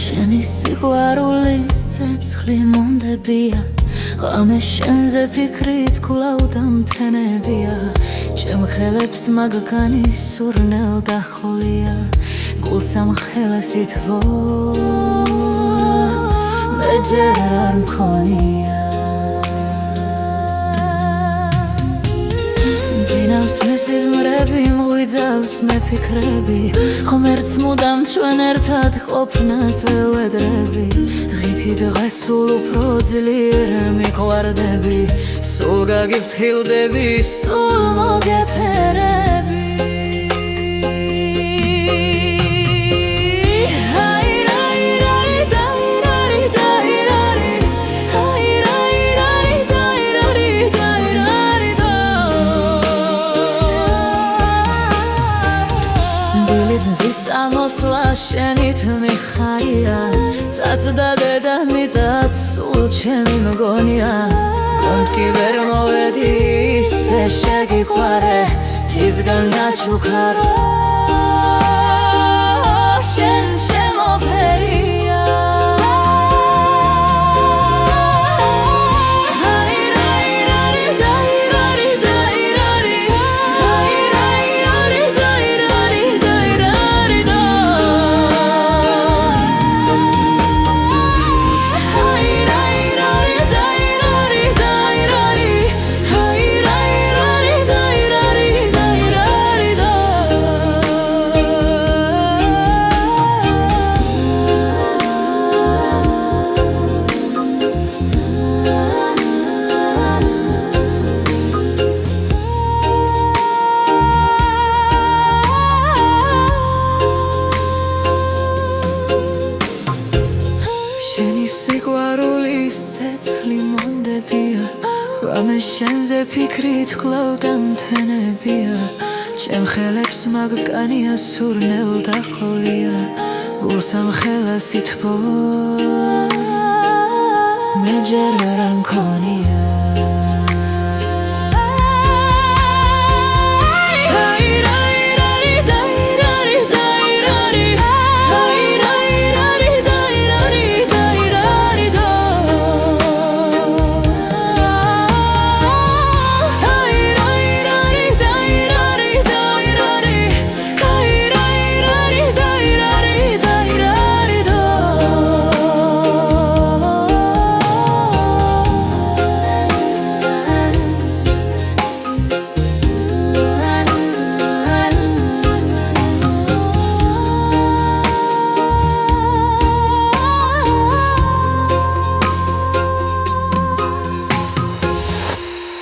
შენი სიყვარულის ცეცხლი მონდებია, ღამე შენზე ფიქრით კვლავ დამთენებია. ჩემ ხელებს მაგგანი სურნელ დახოლია, გულს ამ ხელას ითვო მე ჯერ არ მქონია. ძინავს მე სიზმრები, მღვიძავს მე ფიქრები, ღმერთს მუდამ ჩვენ ერთად ყოფნას ველვედრები. დღითი დღეს სულ უფრო ძლიერ მიყვარდები, სულ გაგიფრთხილდები, სულ მოგეფერები. მზის ამოსვლა შენით მიხარია, წაწდა დედამიწად სულ ჩემი მგონია. კონტკი ვერ მოვედი, ისე შეგიყვარე, თისგან დაჩუქარა შენ შემოფერია. შენი სიყვარულის ცეცხლი მონდებია, ღამე შენზე ფიქრით კვლავ დამთენებია. ჩემ ხელებს მაგგანია სურნელ დახოლია, გულს ამ ხელას ითვო მე ჯერ არ მქონია.